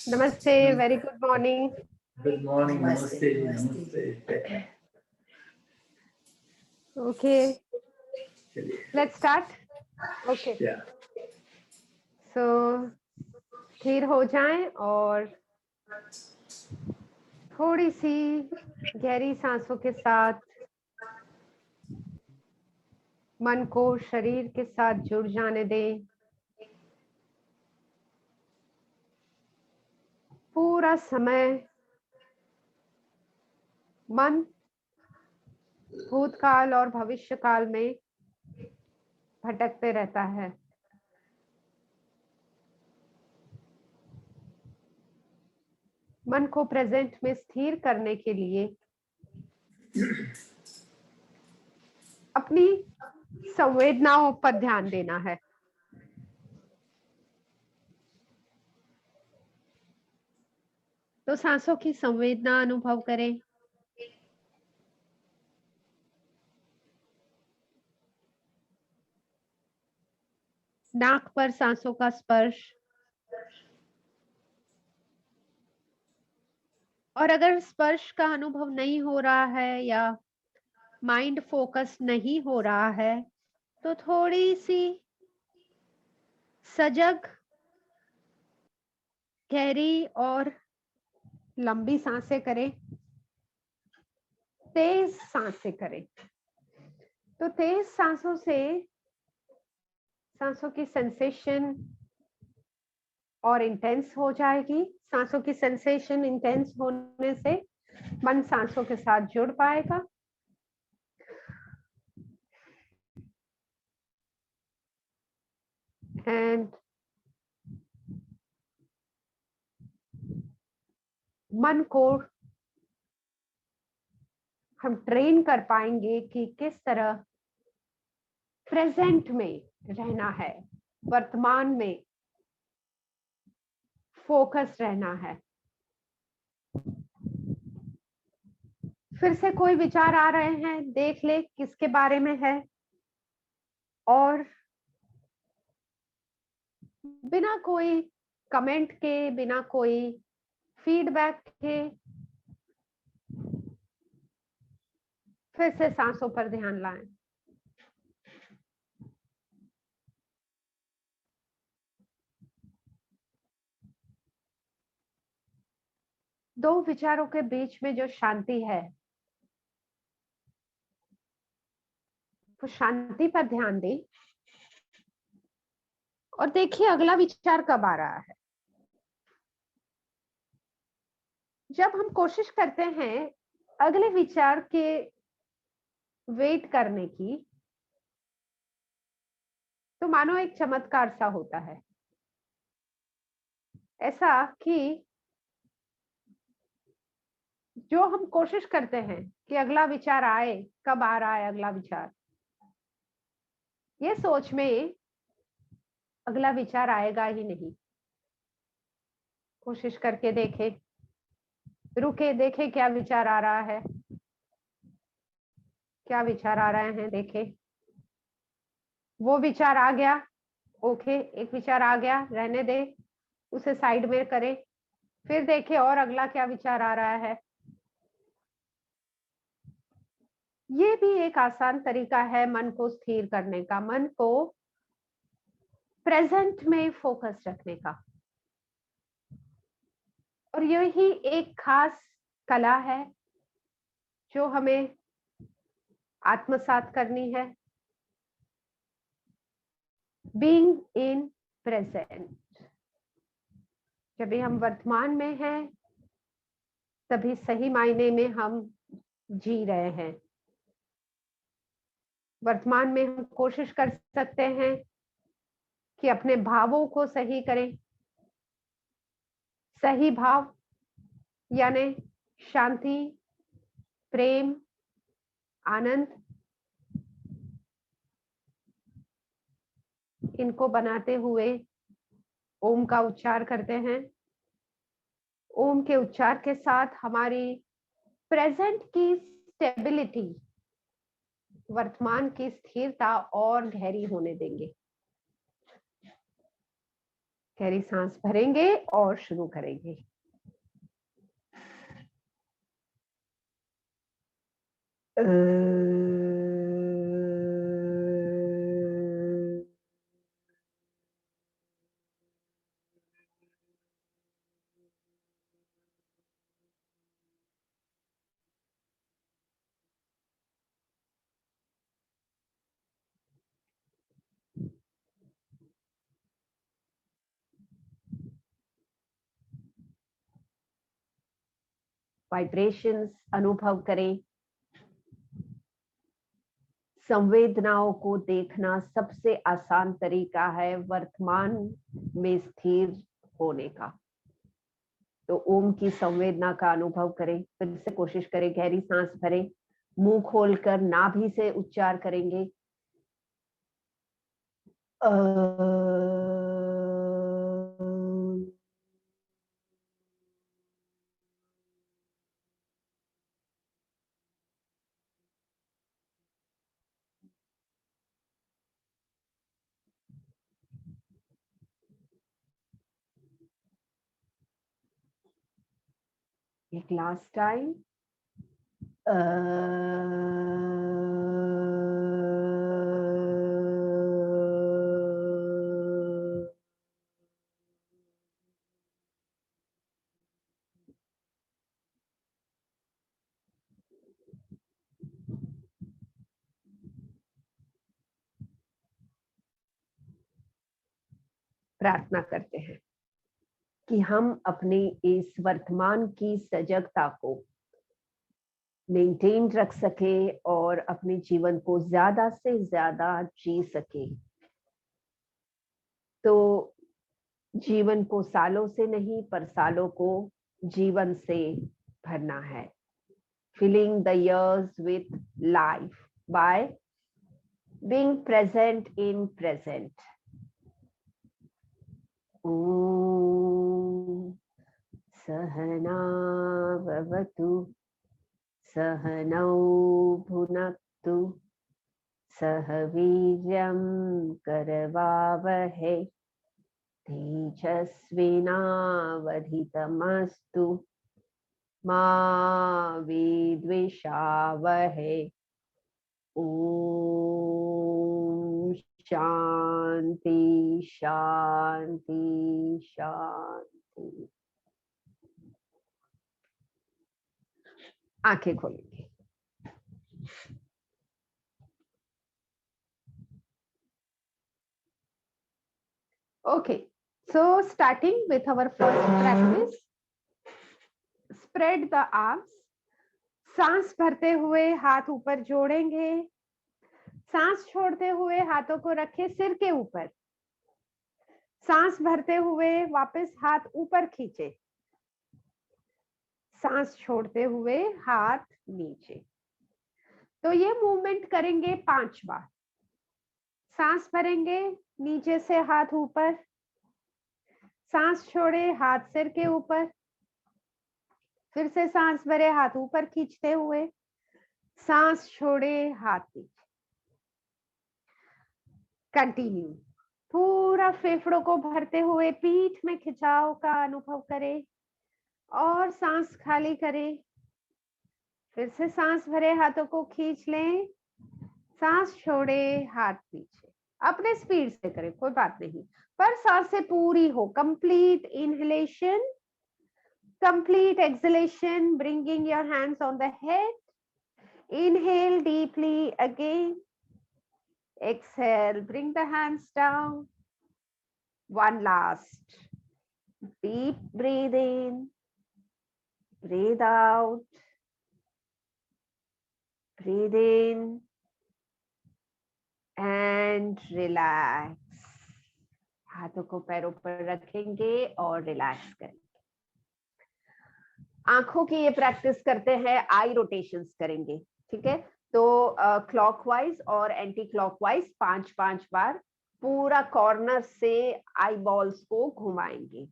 नमस्ते, very good morning. Good morning, नमस्ते जी, नमस्ते। Okay, let's start. ओके, सो स्थिर हो जाएं और थोड़ी सी गहरी सांसों के साथ मन को शरीर के साथ जुड़ जाने दें। पूरा समय मन भूतकाल और भविष्यकाल में भटकते रहता है। मन को प्रेजेंट में स्थिर करने के लिए अपनी संवेदनाओं पर ध्यान देना है। तो सांसों की संवेदना अनुभव करें। नाक पर सांसों का स्पर्श, और अगर स्पर्श का अनुभव नहीं हो रहा है या माइंड फोकस नहीं हो रहा है तो थोड़ी सी सजग, गहरी और लंबी सांसें करें, तेज सांसें करें। तो तेज सांसों से सांसों की सेंसेशन और इंटेंस हो जाएगी। सांसों की सेंसेशन इंटेंस होने से मन सांसों के साथ जुड़ पाएगा। एंड मन को हम ट्रेन कर पाएंगे कि किस तरह प्रेजेंट में रहना है, वर्तमान में फोकस रहना है। फिर से कोई विचार आ रहे हैं, देख ले किसके बारे में है, और बिना कोई कमेंट के, बिना कोई फीडबैक के फिर से सांसों पर ध्यान लाएं। दो विचारों के बीच में जो शांति है, वो शांति पर ध्यान दें और देखिए अगला विचार कब आ रहा है। जब हम कोशिश करते हैं अगले विचार के वेट करने की, तो मानो एक चमत्कार सा होता है, ऐसा कि जो हम कोशिश करते हैं कि अगला विचार आए, कब आ रहा है अगला विचार, ये सोच में अगला विचार आएगा ही नहीं। कोशिश करके देखे, रुके, देखे क्या विचार आ रहा है, क्या विचार आ रहे हैं, देखे। वो विचार आ गया, ओके, एक विचार आ गया, रहने दे, उसे साइड में करें। फिर देखे और अगला क्या विचार आ रहा है। ये भी एक आसान तरीका है मन को स्थिर करने का, मन को प्रेजेंट में फोकस रखने का। और यही एक खास कला है जो हमें आत्मसात करनी है। Being in present. जब भी हम वर्तमान में हैं तभी सही मायने में हम जी रहे हैं। वर्तमान में हम कोशिश कर सकते हैं कि अपने भावों को सही करें। सही भाव यानी शांति, प्रेम, आनंद, इनको बनाते हुए ओम का उच्चार करते हैं। ओम के उच्चार के साथ हमारी प्रेजेंट की स्टेबिलिटी, वर्तमान की स्थिरता और गहरी होने देंगे। गहरी सांस भरेंगे और शुरू करेंगे। वाइब्रेशंस अनुभव करें। संवेदनाओं को देखना सबसे आसान तरीका है वर्तमान में स्थिर होने का। तो ओम की संवेदना का अनुभव करें। फिर से कोशिश करें, गहरी सांस भरें, मुंह खोलकर नाभि से उच्चार करेंगे। एक लास्ट टाइम। प्रार्थना करते हैं कि हम अपनी इस वर्तमान की सजगता को मेंटेन रख सके और अपने जीवन को ज्यादा से ज्यादा जी सके। तो जीवन को सालों से नहीं पर सालों को जीवन से भरना है। filling the years with life by being present in present. Om Sahana Bhavatu Sahanau Bhunaktu Sahaviryam Karavavahe Tejasvinavadhitamastu Ma Vidvishavahe. Om शांति शांति शांति। आंखें खोलेंगे। Okay, so starting with our first practice, spread the arms. सांस भरते हुए हाथ ऊपर जोड़ेंगे। सांस छोड़ते हुए हाथों को रखें सिर के ऊपर। सांस भरते हुए वापस हाथ ऊपर खींचे। सांस छोड़ते हुए हाथ नीचे। तो ये मूवमेंट करेंगे 5 बार। सांस भरेंगे, नीचे से हाथ ऊपर, सांस छोड़े हाथ सिर के ऊपर, फिर से सांस भरे हाथ ऊपर खींचते हुए, सांस छोड़े हाथ नीचे। कंटिन्यू। पूरा फेफड़ों को भरते हुए पीठ में खिंचाव का अनुभव करें और सांस खाली करें। फिर से सांस भरे हाथों को खींच लें, सांस छोड़े हाथ नीचे। अपने स्पीड से करें, कोई बात नहीं, पर सांसें पूरी हो। Complete inhalation, complete exhalation, bringing your hands on the head. Inhale deeply again. Exhale, bring the hands down. One last. Deep breathe in, breathe out. Breathe in and relax. हाथों को पैरों पर रखेंगे और रिलैक्स करेंगे। आंखों की ये प्रैक्टिस करते हैं, आई रोटेशंस करेंगे। ठीक है, तो क्लॉकवाइज और एंटी क्लॉकवाइज 5-5 बार पूरा कॉर्नर से आई बॉल्स को घुमाएंगे।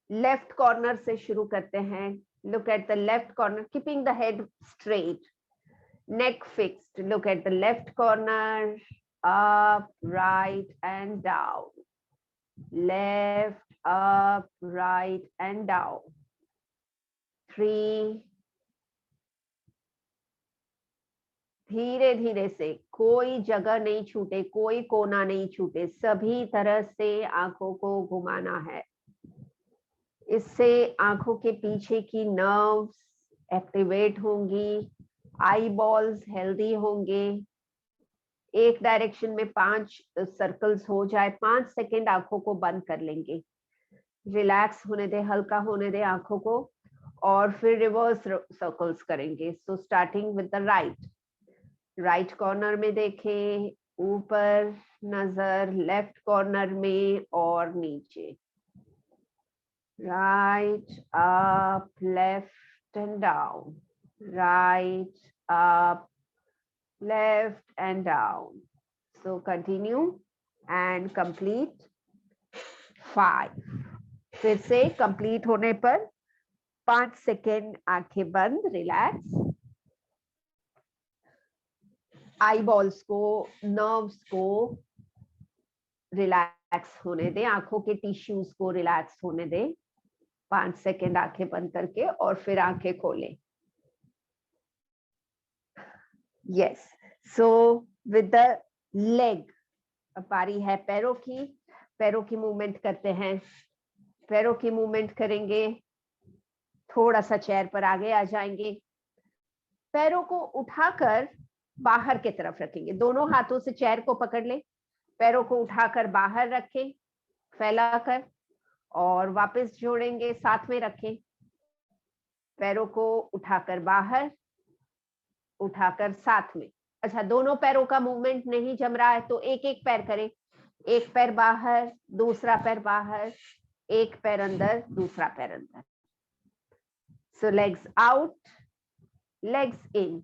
लेफ्ट कॉर्नर से शुरू करते हैं। Look at the left corner, keeping the head straight, neck fixed. Look at the left corner, up, right and down. left, up, right and down. 3. धीरे धीरे से, कोई जगह नहीं छूटे, कोई कोना नहीं छूटे, सभी तरह से आंखों को घुमाना है। इससे आंखों के पीछे की नर्व्स एक्टिवेट होंगी, आई बॉल्स हेल्दी होंगे। एक डायरेक्शन में 5 सर्कल्स हो जाए, 5 सेकेंड आंखों को बंद कर लेंगे, रिलैक्स होने दे, हल्का होने दे आंखों को, और फिर रिवर्स सर्कल्स करेंगे। So starting with the right corner में देखें, ऊपर नजर, लेफ्ट कॉर्नर में और नीचे, right, up, left and down, right, up, left and down. So continue and complete 5. फिर से complete होने पर 5 सेकेंड आंखें बंद, रिलैक्स, आई बॉल्स को, नर्व्स को रिलैक्स होने दे, आंखों के टिश्यूज को रिलैक्स होने दे। 5 सेकेंड आंखें बंद करके और फिर आंखें खोलें। Yes. So with the leg, अब बारी है पैरों की। पैरों की मूवमेंट करते हैं। पैरों की मूवमेंट करेंगे, थोड़ा सा चेयर पर आगे आ जाएंगे, पैरों को उठाकर बाहर की तरफ रखेंगे, दोनों हाथों से चेयर को पकड़ ले, पैरों को उठाकर बाहर रखें फैलाकर, और वापस जोड़ेंगे, साथ में रखें। पैरों को उठाकर बाहर, उठाकर साथ में। अच्छा, दोनों पैरों का मूवमेंट नहीं जम रहा है तो एक एक पैर करें, एक पैर बाहर, दूसरा पैर बाहर, एक पैर अंदर, दूसरा पैर अंदर। सो लेग्स आउट, लेग्स इन।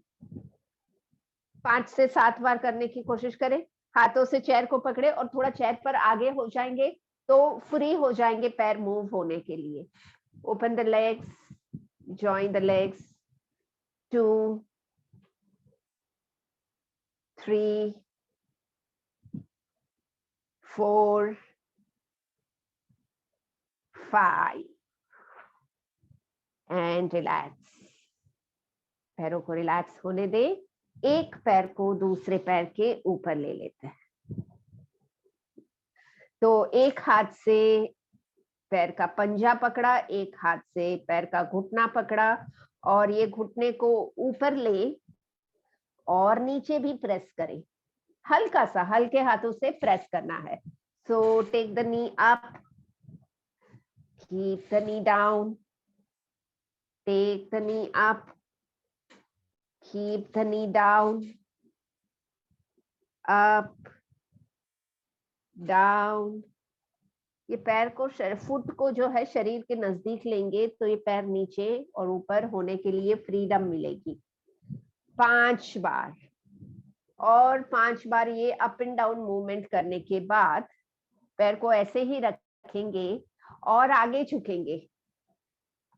5 से 7 बार करने की कोशिश करें। हाथों से चेयर को पकड़े और थोड़ा चेयर पर आगे हो जाएंगे तो फ्री हो जाएंगे पैर मूव होने के लिए। Open the legs, join the legs, 2, 3, 4, 5 and relax. पैरों को रिलैक्स होने दे। एक पैर को दूसरे पैर के ऊपर ले लेते हैं। तो एक हाथ से पैर का पंजा पकड़ा, एक हाथ से पैर का घुटना पकड़ा, और ये घुटने को ऊपर ले और नीचे भी प्रेस करें, हल्का सा, हल्के हाथों से प्रेस करना है। So take the knee up, keep the knee down, take the knee up, keep the knee down, up, down। ये पैर को, फुट को जो है शरीर के नजदीक लेंगे तो ये पैर नीचे और ऊपर होने के लिए फ्रीडम मिलेगी। 5 बार, और 5 बार ये अप एंड डाउन मूवमेंट करने के बाद पैर को ऐसे ही रखेंगे और आगे झुकेंगे,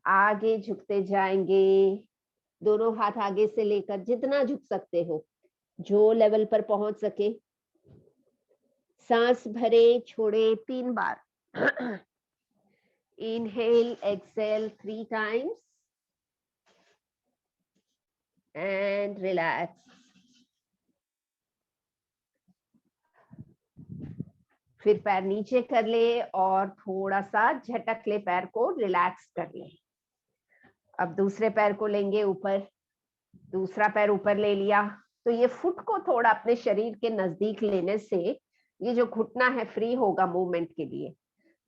आगे झुकते जाएंगे, दोनों हाथ आगे से लेकर जितना झुक सकते हो, जो लेवल पर पहुंच सके। सांस भरे, छोड़े 3 बार। Inhale, exhale 3 times and relax. फिर पैर नीचे कर ले और थोड़ा सा झटक ले, पैर को रिलैक्स कर ले। अब दूसरे पैर को लेंगे ऊपर, दूसरा पैर ऊपर ले लिया, तो ये फुट को थोड़ा अपने शरीर के नजदीक लेने से ये जो घुटना है फ्री होगा मूवमेंट के लिए।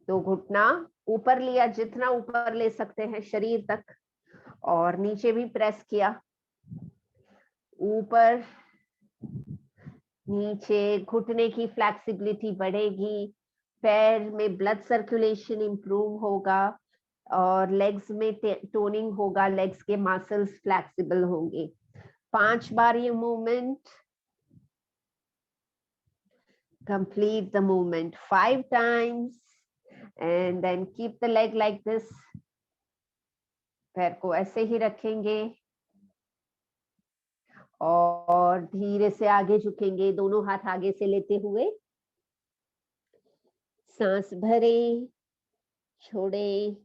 तो घुटना ऊपर लिया, जितना ऊपर ले सकते हैं शरीर तक, और नीचे भी प्रेस किया, ऊपर नीचे, घुटने की फ्लेक्सिबिलिटी बढ़ेगी, पैर में ब्लड सर्कुलेशन इंप्रूव होगा, और लेग्स में टोनिंग होगा, लेग्स के मसल्स फ्लेक्सिबल होंगे। 5 बार ये movement, complete the movement 5 times and then keep the leg like this। पैर को ऐसे ही रखेंगे और धीरे से आगे झुकेंगे, दोनों हाथ आगे से लेते हुए, सांस भरे, छोड़े,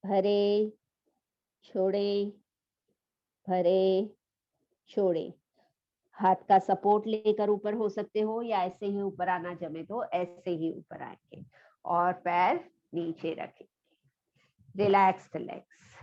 भरे, छोड़े, भरे, छोड़े। हाथ का सपोर्ट लेकर ऊपर हो सकते हो या ऐसे ही ऊपर आना जमे तो ऐसे ही ऊपर आएंगे और पैर नीचे रखेंगे। रिलैक्स द लेग्स,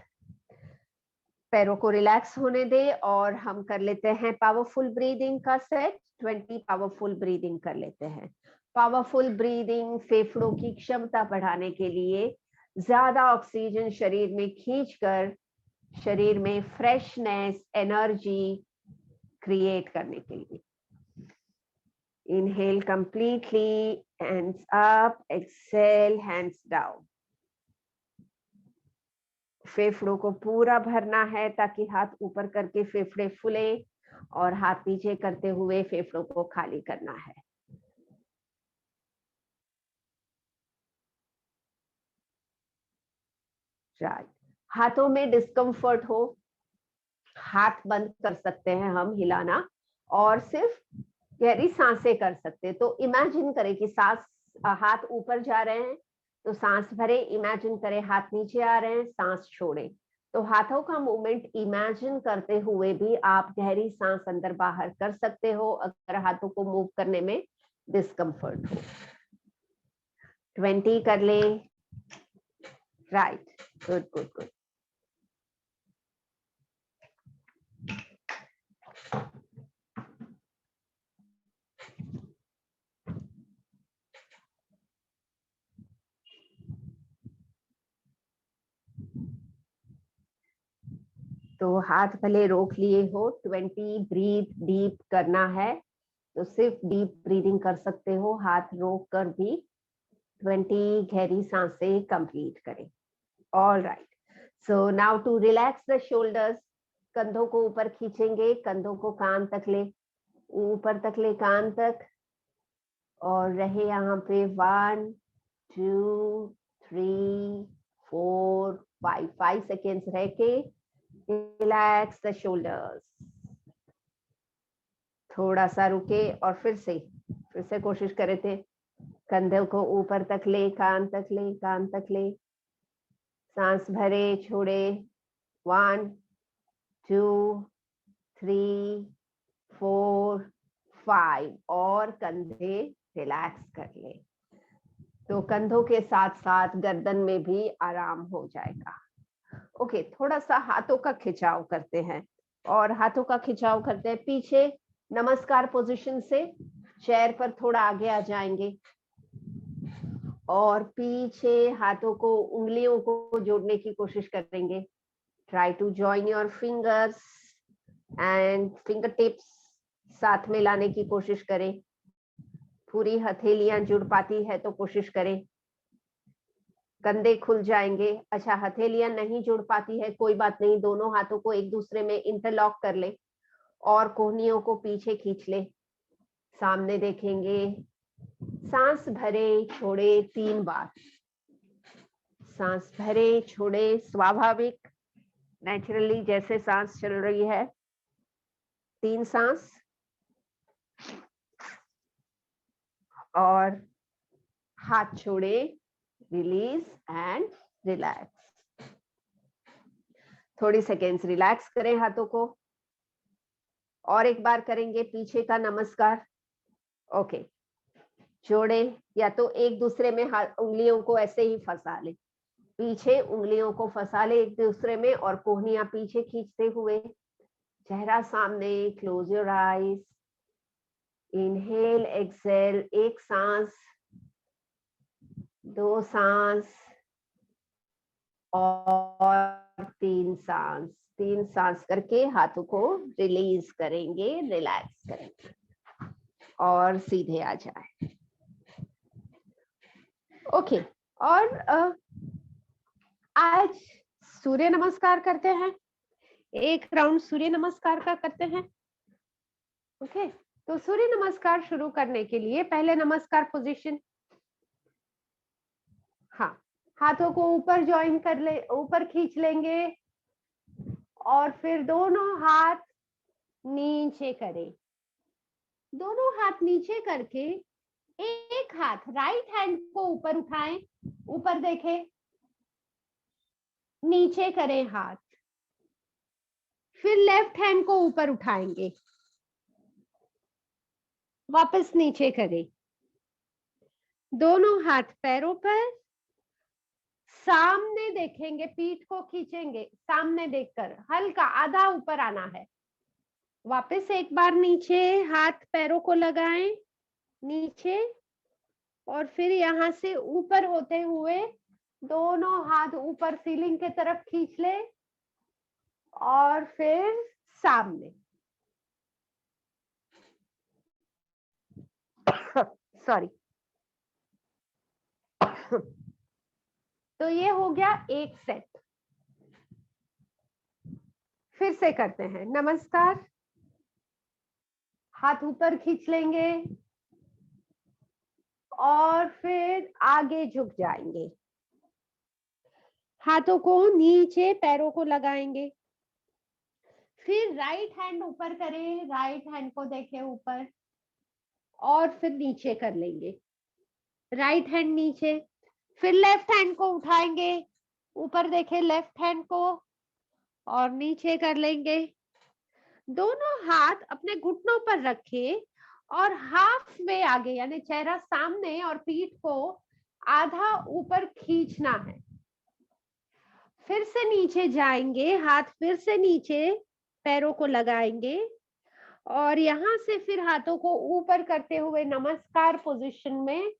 पैरों को रिलैक्स होने दे और हम कर लेते हैं पावरफुल ब्रीदिंग का सेट। 20 पावरफुल ब्रीदिंग कर लेते हैं। पावरफुल ब्रीदिंग फेफड़ों की क्षमता बढ़ाने के लिए, ज्यादा ऑक्सीजन शरीर में खींचकर शरीर में फ्रेशनेस, एनर्जी क्रिएट करने के लिए। Inhale completely, hands up, exhale, hands down. फेफड़ों को पूरा भरना है ताकि हाथ ऊपर करके फेफड़े फूले और हाथ नीचे करते हुए फेफड़ों को खाली करना है। राइट। हाथों में डिस्कम्फर्ट हो, हाथ बंद कर सकते हैं हम हिलाना और सिर्फ गहरी सांसें कर सकते हैं। तो इमेजिन करें कि सांस, हाथ ऊपर जा रहे हैं तो सांस भरे, इमेजिन करें हाथ नीचे आ रहे हैं, सांस छोड़े। तो हाथों का मूवमेंट इमेजिन करते हुए भी आप गहरी सांस अंदर बाहर कर सकते हो अगर हाथों को मूव करने में डिस्कम्फर्ट हो। 20 कर ले। Right, good good good. तो हाथ भले रोक लिए हो, 20 ब्रीथ डीप करना है तो सिर्फ डीप ब्रीदिंग कर सकते हो, हाथ रोक कर भी 20 गहरी सांसें कंप्लीट करें। All right, so now to relax the shoulders. कंधों को ऊपर खींचेंगे, कंधों को कान तक ले, ऊपर तक ले कान तक, और रहे यहाँ पे 1 2 3 4 5 सेकेंड्स रह के रिलैक्स द शोल्डर्स। थोड़ा सा रुके और फिर से कोशिश करे थे। कंधों को ऊपर तक ले, कान तक ले, कान तक ले। सांस भरे, छोड़े। 1 2 3 4 5 और कंधे रिलैक्स कर ले तो कंधों के साथ साथ गर्दन में भी आराम हो जाएगा। ओके, थोड़ा सा हाथों का खिंचाव करते हैं और हाथों का खिंचाव करते हैं पीछे। नमस्कार पोजीशन से चेयर पर थोड़ा आगे आ जाएंगे और पीछे हाथों को, उंगलियों को जोड़ने की कोशिश करेंगे। Try to join your fingers and finger tips साथ में लाने की कोशिश करें। पूरी हथेलियां जुड़ पाती है तो कोशिश करें। कंधे खुल जाएंगे। अच्छा, हथेलियां नहीं जुड़ पाती है, कोई बात नहीं, दोनों हाथों को एक दूसरे में इंटरलॉक कर ले और कोहनियों को पीछे खींच ले। सामने देखेंगे। सांस भरे, छोड़े 3 बार। सांस भरे, छोड़े, स्वाभाविक नेचुरली जैसे सांस चल रही है। 3 सांस और हाथ छोड़े, रिलीज एंड रिलैक्स। थोड़ी सेकेंड्स रिलैक्स करें हाथों को और एक बार करेंगे पीछे का नमस्कार। ओके, जोड़े या तो एक दूसरे में उंगलियों को ऐसे ही फंसा ले, पीछे उंगलियों को फंसा ले एक दूसरे में और कोहनियां पीछे खींचते हुए, चेहरा सामने, close your eyes. Inhale, exhale, 1 सांस, 2 सांस और 3 सांस। 3 सांस करके हाथों को रिलीज करेंगे, रिलैक्स करेंगे और सीधे आ जाए। ओके, और आज सूर्य नमस्कार करते हैं। एक राउंड सूर्य नमस्कार का करते हैं। ओके, तो सूर्य नमस्कार शुरू करने के लिए पहले नमस्कार पोजीशन। हाँ, हाथों को ऊपर ज्वाइन कर ले, ऊपर खींच लेंगे और फिर दोनों हाथ नीचे करें। दोनों हाथ नीचे करके एक हाथ राइट हैंड को ऊपर उठाएं, ऊपर देखें, नीचे करें हाथ, फिर लेफ्ट हैंड को ऊपर उठाएंगे, वापस नीचे करें, दोनों हाथ पैरों पर, सामने देखेंगे, पीठ को खींचेंगे, सामने देखकर हल्का आधा ऊपर आना है, वापस एक बार नीचे, हाथ पैरों को लगाएं नीचे, और फिर यहां से ऊपर होते हुए दोनों हाथ ऊपर सीलिंग के तरफ खींच ले, और फिर सामने। सॉरी। तो ये हो गया एक सेट। फिर से करते हैं, नमस्कार, हाथ ऊपर खींच लेंगे और फिर आगे झुक जाएंगे, हाथों को नीचे पैरों को लगाएंगे, फिर राइट हैंड ऊपर करें, राइट हैंड को देखें ऊपर, और फिर नीचे कर लेंगे, राइट हैंड नीचे, फिर लेफ्ट हैंड को उठाएंगे, ऊपर देखें लेफ्ट हैंड को, और नीचे कर लेंगे, दोनों हाथ अपने घुटनों पर रखें और हाफ वे आगे, यानी चेहरा सामने और पीठ को आधा ऊपर खींचना है, फिर से नीचे जाएंगे, हाथ फिर से नीचे पैरों को लगाएंगे, और यहां से फिर हाथों को ऊपर करते हुए नमस्कार पोजीशन में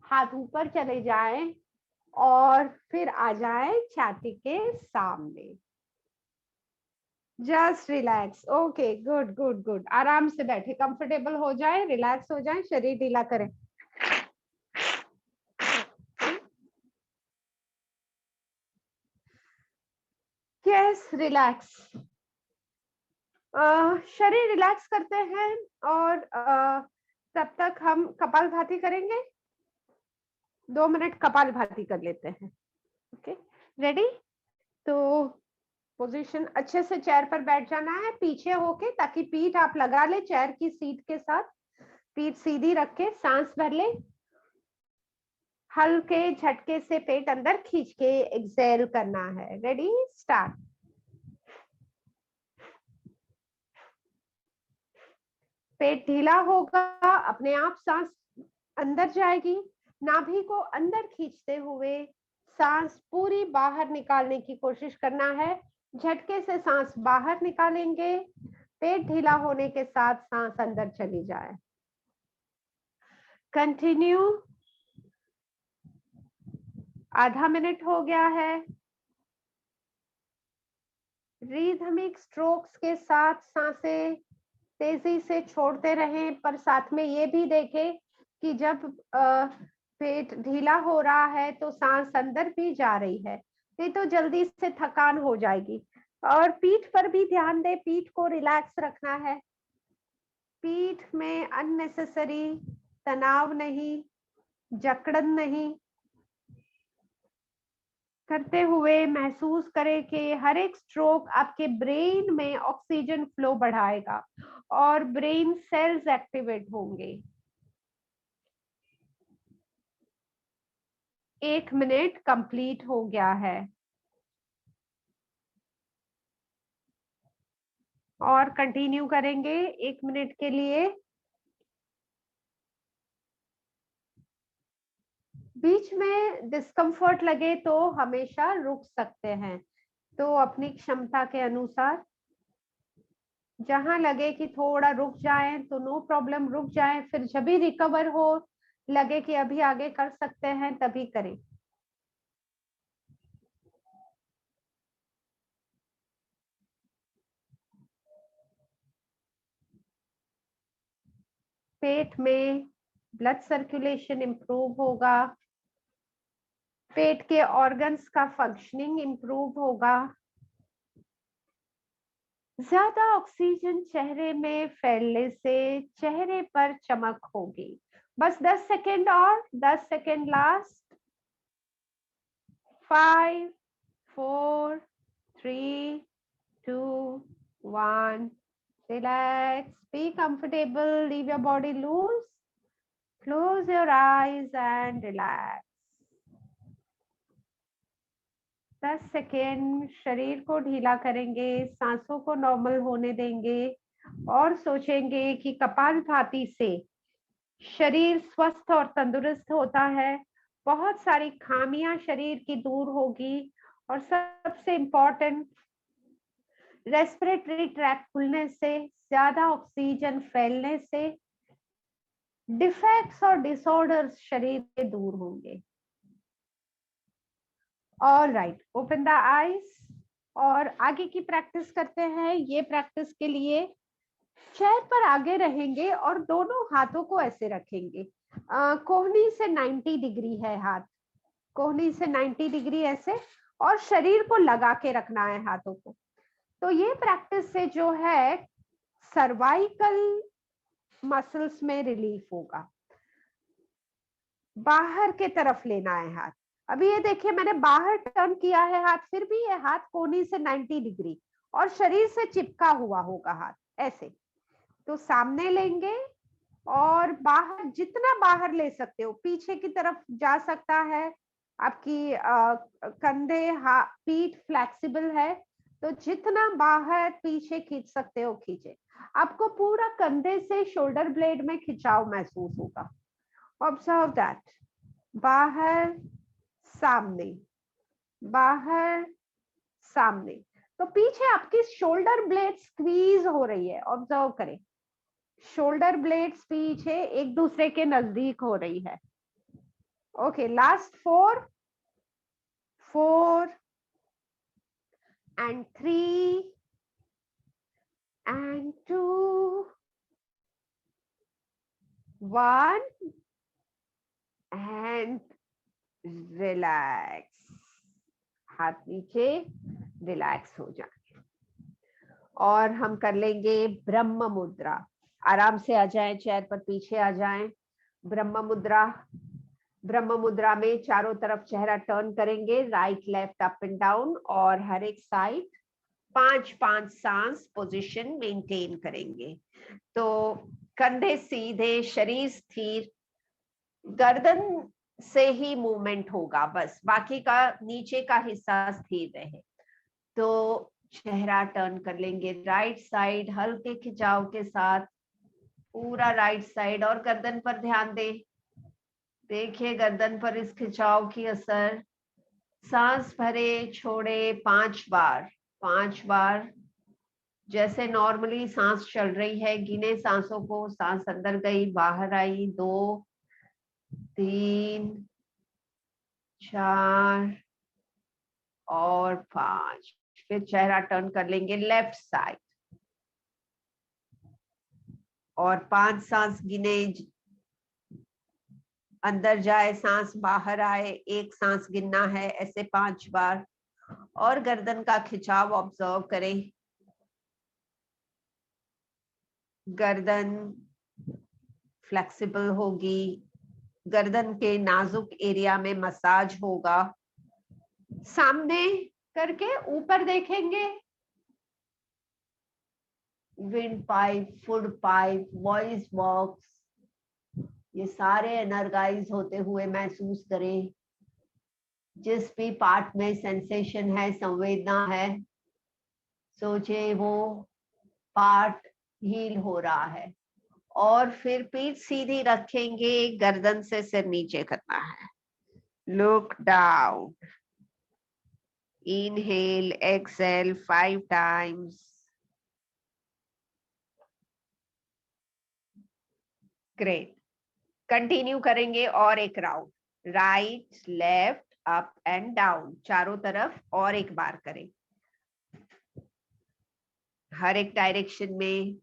हाथ ऊपर चले जाएं और फिर आ जाएं छाती के सामने। Just relax. Okay, good good good. आराम से बैठे, कंफर्टेबल हो जाए, रिलैक्स हो जाए, शरीर ढीला करें। Yes, relax. शरीर रिलैक्स करते हैं और तब तक हम कपालभाति करेंगे। 2 मिनट कपालभाति कर लेते हैं। Okay, ready? तो पोजीशन अच्छे से चेयर पर बैठ जाना है, पीछे होके, ताकि पीठ आप लगा ले चेयर की सीट के साथ, पीठ सीधी रख के सांस भर ले, हल्के झटके से पेट अंदर खींच के एक्सेल करना है। Ready, start. पेट ढीला होगा, अपने आप सांस अंदर जाएगी, नाभि को अंदर खींचते हुए सांस पूरी बाहर निकालने की कोशिश करना है, झटके से सांस बाहर निकालेंगे, पेट ढीला होने के साथ सांस अंदर चली जाए। कंटिन्यू। आधा मिनट हो गया है। रिदमिक स्ट्रोक्स के साथ सांसें तेजी से छोड़ते रहें, पर साथ में ये भी देखें कि जब पेट ढीला हो रहा है तो सांस अंदर भी जा रही है, नहीं तो जल्दी से थकान हो जाएगी। और पीठ पर भी ध्यान दें, पीठ को रिलैक्स रखना है, पीठ में अननेसेसरी तनाव नहीं, जकड़न नहीं करते हुए महसूस करें कि हर एक स्ट्रोक आपके ब्रेन में ऑक्सीजन फ्लो बढ़ाएगा और ब्रेन सेल्स एक्टिवेट होंगे। 1 मिनट कंप्लीट हो गया है और कंटिन्यू करेंगे 1 मिनट के लिए। बीच में डिस्कम्फर्ट लगे तो हमेशा रुक सकते हैं, तो अपनी क्षमता के अनुसार जहां लगे कि थोड़ा रुक जाएं तो नो प्रॉब्लम, रुक जाएं, फिर जब भी रिकवर हो, लगे कि अभी आगे कर सकते हैं, तभी करें। पेट में ब्लड सर्कुलेशन इंप्रूव होगा, पेट के ऑर्गन्स का फंक्शनिंग इंप्रूव होगा, ज्यादा ऑक्सीजन चेहरे में फैलने से चेहरे पर चमक होगी। बस 10 सेकेंड और, 10 second last. 5 4 3 2 1। Relax, be comfortable, leave your body loose. Close your eyes and relax. 10 second शरीर को ढीला करेंगे, सांसों को नॉर्मल होने देंगे और सोचेंगे कि कपालभाति से शरीर स्वस्थ और तंदुरुस्त होता है, बहुत सारी खामियां शरीर की दूर होगी और सबसे इम्पोर्टेंट रेस्पिरेटरी ट्रैक खुलने से, ज्यादा ऑक्सीजन फैलने से डिफेक्ट्स और डिसऑर्डर्स शरीर के दूर होंगे। All right, open the eyes और आगे की प्रैक्टिस करते हैं। ये प्रैक्टिस के लिए चेयर पर आगे रहेंगे और दोनों हाथों को ऐसे रखेंगे। कोहनी से 90 डिग्री है हाथ, कोहनी से 90 डिग्री ऐसे, और शरीर को लगा के रखना है हाथों को। तो ये प्रैक्टिस से जो है सर्वाइकल मसल्स में रिलीफ होगा। बाहर के तरफ लेना है हाथ। अभी ये देखिए मैंने बाहर टर्न किया है हाथ, फिर भी ये हाथ कोहनी से 90 डिग्री और शरीर से चिपका हुआ होगा हाथ ऐसे। तो सामने लेंगे और बाहर, जितना बाहर ले सकते हो, पीछे की तरफ जा सकता है। आपकी कंधे, पीठ फ्लेक्सिबल है तो जितना बाहर पीछे खींच सकते हो खींचे। आपको पूरा कंधे से शोल्डर ब्लेड में खिंचाव महसूस होगा। Observe that. बाहर सामने, बाहर सामने। तो पीछे आपकी शोल्डर ब्लेड स्क्वीज हो रही है, ऑब्जर्व करें। शोल्डर ब्लेड्स पीछे एक दूसरे के नजदीक हो रही है। Okay, last 4 and 3 and 2 1 and relax. हाथ नीचे, रिलैक्स हो जाए और हम कर लेंगे ब्रह्म मुद्रा। आराम से आ जाएं, चेयर पर पीछे आ जाएं। ब्रह्म मुद्रा। ब्रह्म मुद्रा में चारों तरफ चेहरा टर्न करेंगे, right left up and down, और हर एक साइड 5-5 सांस पोजीशन मेंटेन करेंगे। तो कंधे सीधे, शरीर स्थिर, गर्दन से ही मूवमेंट होगा बस, बाकी का नीचे का हिस्सा स्थिर रहे। तो चेहरा टर्न कर लेंगे राइट साइड, हल्के खिंचाव के साथ पूरा राइट साइड, और गर्दन पर ध्यान दें। देखिए गर्दन पर इस खिंचाव की असर। सांस भरे छोड़े 5 बार, 5 बार। जैसे नॉर्मली सांस चल रही है, गिने सांसों को। सांस अंदर गई, बाहर आई, 2 3 4 और 5। फिर चेहरा टर्न कर लेंगे लेफ्ट साइड और 5 सांस गिने, अंदर जाए सांस, बाहर आए, 1 सांस गिनना है, ऐसे 5 बार। और गर्दन का खिंचाव ऑब्जर्व करें। गर्दन फ्लेक्सिबल होगी, गर्दन के नाजुक एरिया में मसाज होगा। सामने करके ऊपर देखेंगे, wind pipe, food pipe, voice box, ये सारे एनर्गाइज होते हुए महसूस करें। जिस भी पार्ट में सेंसेशन है, संवेदना है, सोचे वो पार्ट हील हो रहा है। और फिर पीठ सीधी रखेंगे, गर्दन से सिर नीचे करना है। Look down, inhale, exhale 5 times. Great, continue करेंगे और एक round, right left up and down, चारों तरफ और एक बार करें। हर एक डायरेक्शन में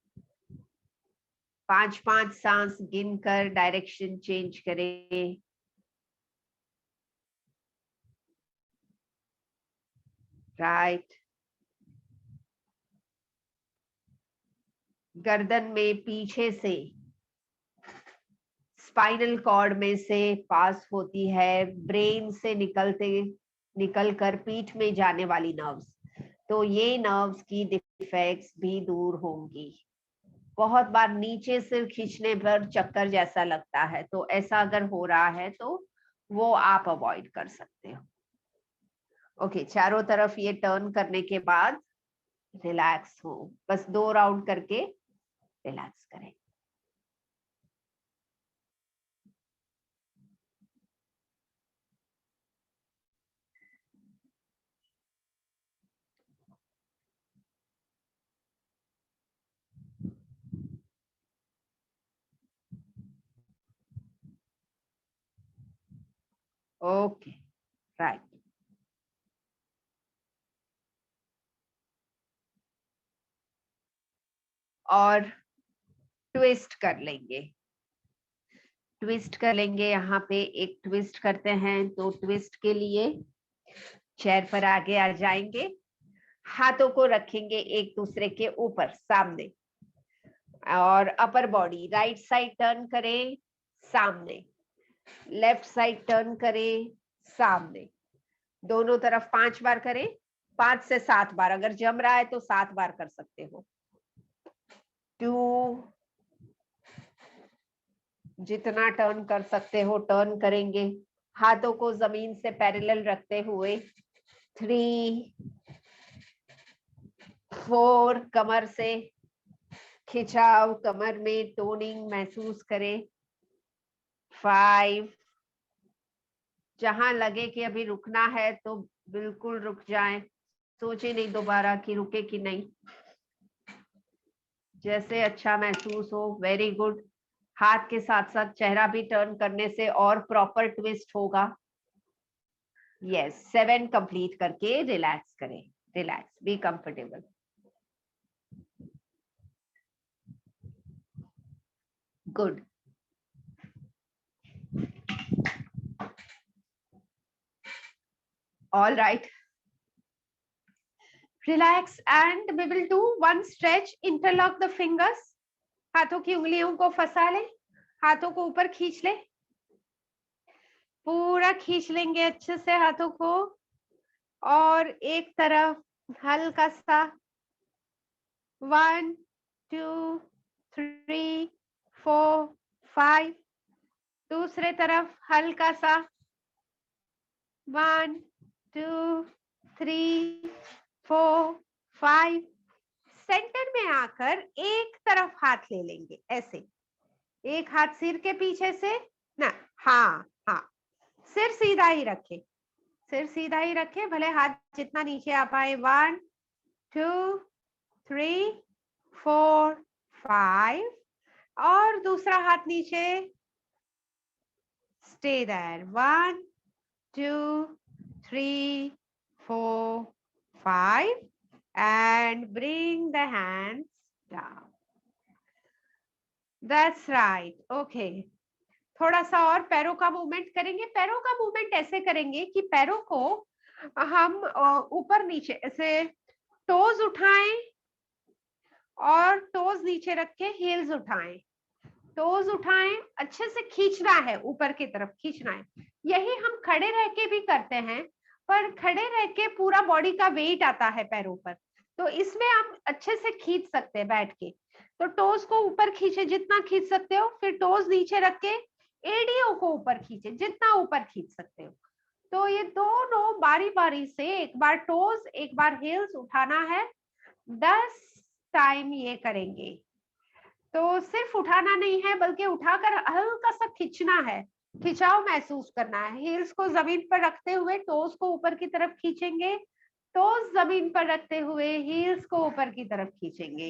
5-5 सांस गिनकर डायरेक्शन चेंज करें। राइट। गर्दन में पीछे से स्पाइनल कॉर्ड में से पास होती है, ब्रेन से निकलकर पीठ में जाने वाली नर्व्स। तो ये नर्व्स की डिफेक्ट्स भी दूर होंगी। बहुत बार नीचे सिर खींचने पर चक्कर जैसा लगता है, तो ऐसा अगर हो रहा है तो वो आप अवॉइड कर सकते हो। ओके, चारों तरफ ये टर्न करने के बाद रिलैक्स हो, बस 2 राउंड करके रिलैक्स करें। Okay, right. और ट्विस्ट कर लेंगे, ट्विस्ट कर लेंगे। यहाँ पे एक ट्विस्ट करते हैं, तो ट्विस्ट के लिए चेयर पर आगे आ जाएंगे, हाथों को रखेंगे एक दूसरे के ऊपर सामने, और upper body right side turn करें सामने, लेफ्ट साइड टर्न करें सामने, दोनों तरफ 5 बार करें, 5 से 7 बार, अगर जम रहा है तो 7 बार कर सकते हो। 2, जितना टर्न कर सकते हो टर्न करेंगे, हाथों को जमीन से पैरेलल रखते हुए। 3, 4, कमर से खिंचाव, कमर में टोनिंग महसूस करें। 5, जहां लगे कि अभी रुकना है तो बिल्कुल रुक जाएं, सोचे नहीं दोबारा कि रुके कि नहीं, जैसे अच्छा महसूस हो। Very good. हाथ के साथ साथ चेहरा भी टर्न करने से और प्रॉपर ट्विस्ट होगा। यस, 7 कंप्लीट करके रिलैक्स करें, relax, be comfortable. Good. All right, relax and we will do 1 stretch. Interlock the fingers, हाथों की उंगलियों को फंसा ले, हाथों को ऊपर खींच ले, पूरा खींच लेंगे अच्छे से हाथों को, और एक तरफ हल्का सा 1 2 3 4 5, दूसरे तरफ हल्का सा 1 2 3 4 5, सेंटर में आकर एक तरफ हाथ ले लेंगे ऐसे, एक हाथ सिर के पीछे से ना, हाँ हाँ, सिर सीधा ही रखे, सिर सीधा ही रखे, भले हाथ जितना नीचे आ पाए। 1 2 3 4 5, और दूसरा हाथ नीचे, stay there. 1 2 3 4 5, and bring the hands down. That's right. Okay. थोड़ा सा और पैरों का मूवमेंट करेंगे। पैरों का मूवमेंट ऐसे करेंगे कि पैरों को हम ऊपर नीचे ऐसे टोज उठाएं, और टोज नीचे रख के हील्स उठाएं, टोज उठाएं, अच्छे से खींचना है, ऊपर की तरफ खींचना है। यही हम खड़े रह के भी करते हैं, पर खड़े रह के पूरा बॉडी का वेट आता है पैरों पर, तो इसमें आप अच्छे से खींच सकते हैं बैठ के। तो टोज को ऊपर खींचे जितना खींच सकते हो, फिर टोज नीचे रख के एड़ियों को ऊपर खींचे जितना ऊपर खींच सकते हो। तो ये दोनों बारी बारी से, एक बार टोज एक बार हील्स उठाना है, 10 टाइम ये करेंगे। तो सिर्फ उठाना नहीं है, बल्कि उठाकर हल्का सा खींचना है, खिंचाव महसूस करना है। हील्स को जमीन पर रखते हुए टोज को ऊपर की तरफ खींचेंगे, टोज जमीन पर रखते हुए हील्स को ऊपर की तरफ खींचेंगे,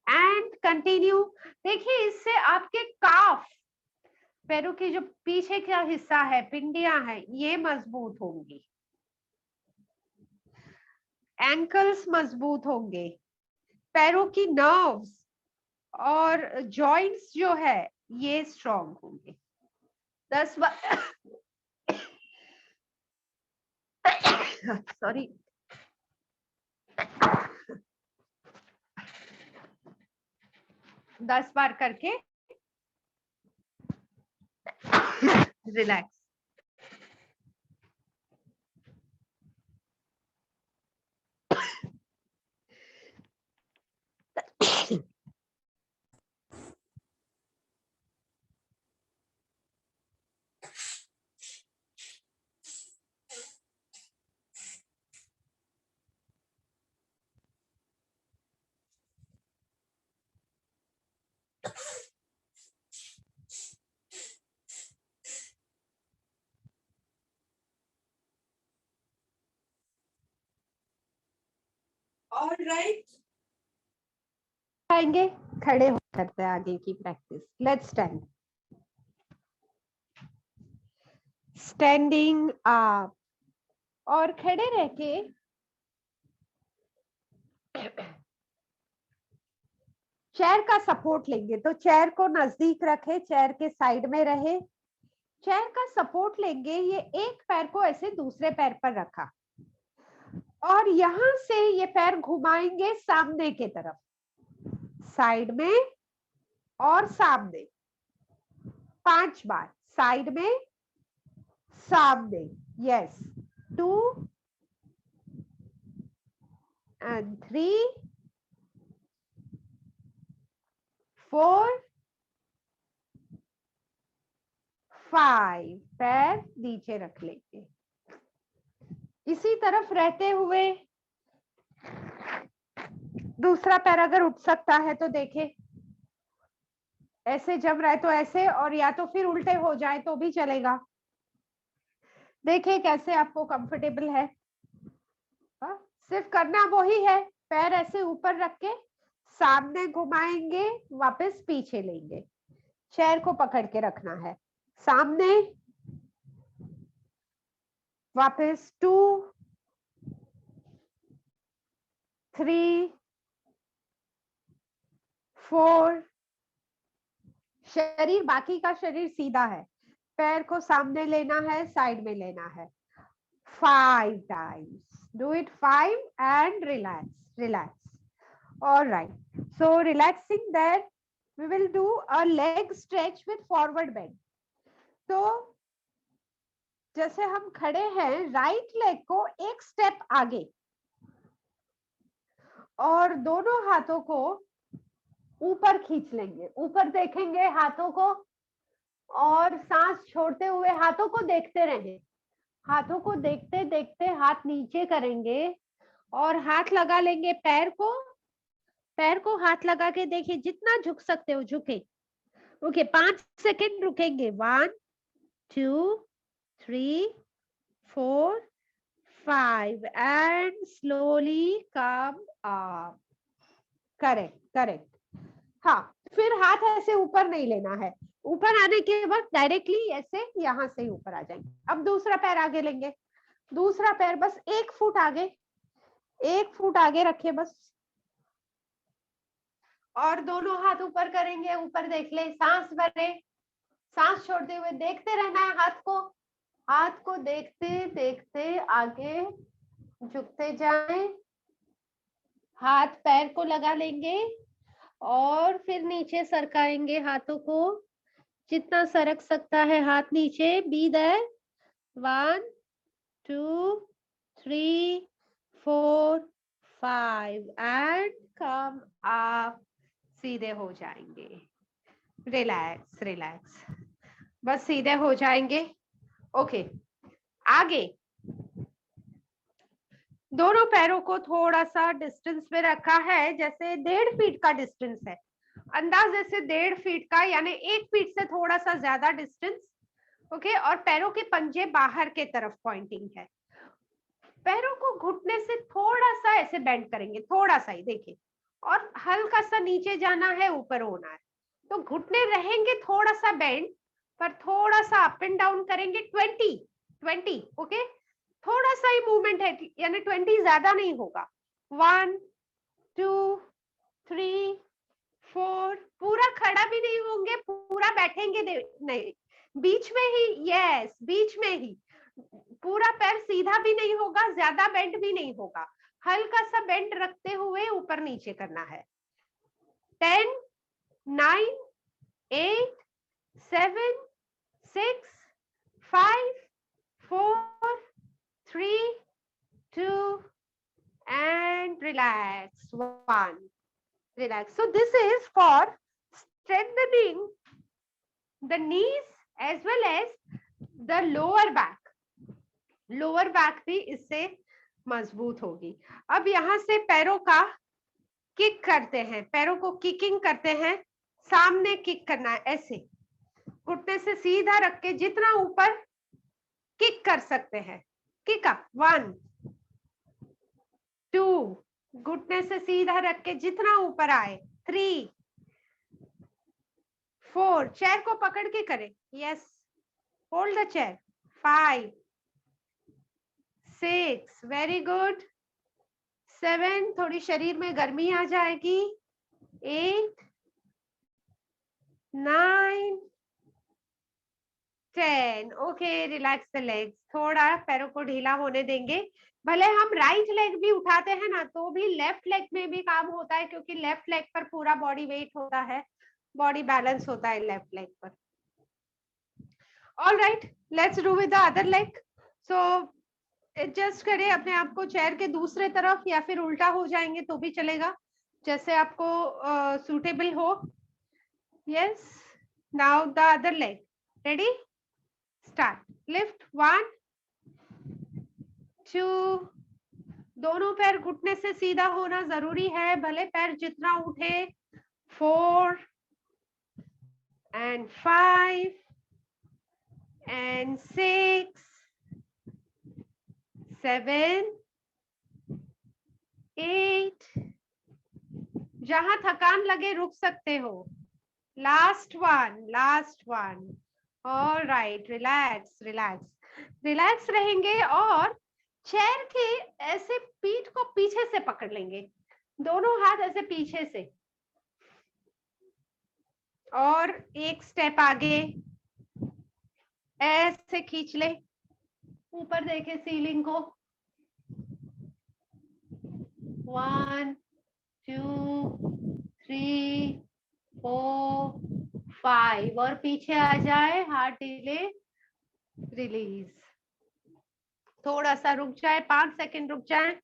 एंड कंटिन्यू। देखिए, इससे आपके काफ, पैरों की जो पीछे का हिस्सा है, पिंडियां हैं, ये मजबूत होंगी, एंकल्स मजबूत होंगे, पैरों की नर्व्स और जॉइंट्स जो है ये स्ट्रॉन्ग होंगे। 10 बार सॉरी, 10 बार करके रिलैक्स। All right. आएंगे, खड़े हो करते हैं आगे की practice. Let's stand, standing up, और खड़े रह के चेयर का सपोर्ट लेंगे। तो चेयर को नजदीक रखे, चेयर के साइड में रहे, चेयर का सपोर्ट लेंगे। ये एक पैर को ऐसे दूसरे पैर पर रखा और यहां से ये पैर घुमाएंगे सामने की तरफ, साइड में और सामने 5 बार, साइड में सामने। यस, 2 and 3 4 5, पैर नीचे रख लेंगे। इसी तरफ रहते हुए दूसरा पैर अगर उठ सकता है तो देखे, ऐसे जम रहा है तो ऐसे, और या तो फिर उल्टे हो जाए तो भी चलेगा। देखिए कैसे आपको कंफर्टेबल है। सिर्फ करना वही है, पैर ऐसे ऊपर रख के सामने घुमाएंगे, वापस पीछे लेंगे, चेयर को पकड़ के रखना है, सामने वापस 2 3 4। शरीर, बाकी का शरीर सीधा है, पैर को सामने लेना है, साइड में लेना है। 5 times, do it 5 and relax. All right, so relaxing that we will do a leg stretch with forward bend. तो जैसे हम खड़े हैं, राइट लेग को एक स्टेप आगे और दोनों हाथों को ऊपर खींच लेंगे, ऊपर देखेंगे हाथों को, और सांस छोड़ते हुए हाथों को देखते रहें। हाथों को देखते देखते हाथ नीचे करेंगे और हाथ लगा लेंगे पैर को। पैर को हाथ लगा के देखिए, जितना झुक सकते हो झुके। ओके, 5 सेकेंड रुकेंगे। 1 2 3 4 5 and slowly come up. Correct. हाँ, फिर हाथ ऐसे ऊपर नहीं लेना है, ऊपर आने के बाद डायरेक्टली ऐसे यहां से ऊपर आ जाएंगे। अब दूसरा पैर आगे लेंगे, दूसरा पैर बस 1 फुट आगे, 1 फुट आगे रखे बस, और दोनों हाथ ऊपर करेंगे, ऊपर देख ले, सांस भरे, सांस छोड़ते हुए देखते रहना है हाथ को देखते देखते आगे झुकते जाएं। हाथ पैर को लगा लेंगे और फिर नीचे सरकाएंगे हाथों को, जितना सरक सकता है हाथ नीचे। Be there. 1 2 3 4 5 and come up. सीधे हो जाएंगे। रिलैक्स, बस सीधे हो जाएंगे। ओके, आगे दोनों पैरों को थोड़ा सा डिस्टेंस में रखा है, जैसे 1.5 फीट का डिस्टेंस है, अंदाजे से 1.5 फीट का, यानी 1 फीट से थोड़ा सा ज्यादा डिस्टेंस। ओके, और पैरों के पंजे बाहर के तरफ पॉइंटिंग है। पैरों को घुटने से थोड़ा सा ऐसे बेंड करेंगे, थोड़ा सा ही देखिए, और हल्का सा नीचे जाना है, ऊपर होना है। तो घुटने रहेंगे थोड़ा सा बेंड, पर थोड़ा सा अप एंड डाउन करेंगे। 20 ओके, थोड़ा सा ही मूवमेंट है, यानी 20 ज्यादा नहीं होगा। 1 2 3 4। पूरा खड़ा भी नहीं होंगे, पूरा बैठेंगे नहीं, बीच में ही। यस, बीच में ही। पूरा पैर सीधा भी नहीं होगा, ज्यादा बेंड भी नहीं होगा, हल्का सा बेंड रखते हुए ऊपर नीचे करना है। 10 9 8 7 6 5 4 3 2 and relax. 1. Relax. So this is for strengthening the knees as well as the lower back. Lower back भी इससे मजबूत होगी। अब यहाँ से पैरों का किक करते हैं, पैरों को किकिंग करते हैं। सामने किक करना है, ऐसे घुटने से सीधा रख के जितना ऊपर किक कर सकते हैं। Kick up. 1 2 घुटने से सीधा रख के जितना ऊपर आए। 3 4, चेयर को पकड़ के करें। Yes, hold the chair. 5 6, very good. 7, थोड़ी शरीर में गर्मी आ जाएगी। 8 9 10, ओके, रिलैक्स द लेग्स। थोड़ा पैरों को ढीला होने देंगे। भले हम राइट लेग भी उठाते हैं ना, तो भी लेफ्ट लेग में भी काम होता है, क्योंकि लेफ्ट लेग पर पूरा बॉडी वेट होता है, बॉडी बैलेंस होता है लेफ्ट लेग पर। All right, let's do with the other leg. So adjust करें अपने आप को चेयर के दूसरे तरफ, या फिर उल्टा हो जाएंगे तो भी चलेगा, जैसे आपको सूटेबल हो। Yes, now the other leg. Ready, start. Lift. 1 2, दोनों पैर घुटने से सीधा होना जरूरी है, भले पैर जितना उठे। 4 and 5 and 6 7 8, जहां थकान लगे रुक सकते हो। Last one. All right, relax relax relax रहेंगे, और चेयर के ऐसे पीठ को पीछे से पकड़ लेंगे, दोनों हाथ ऐसे पीछे से, और एक स्टेप आगे ऐसे खींच ले, ऊपर देखे सीलिंग को। 1 2 3 4 5, और पीछे आ जाए, हाथ ढीले, रिलीज। थोड़ा सा रुक जाए, 5 सेकंड रुक जाए,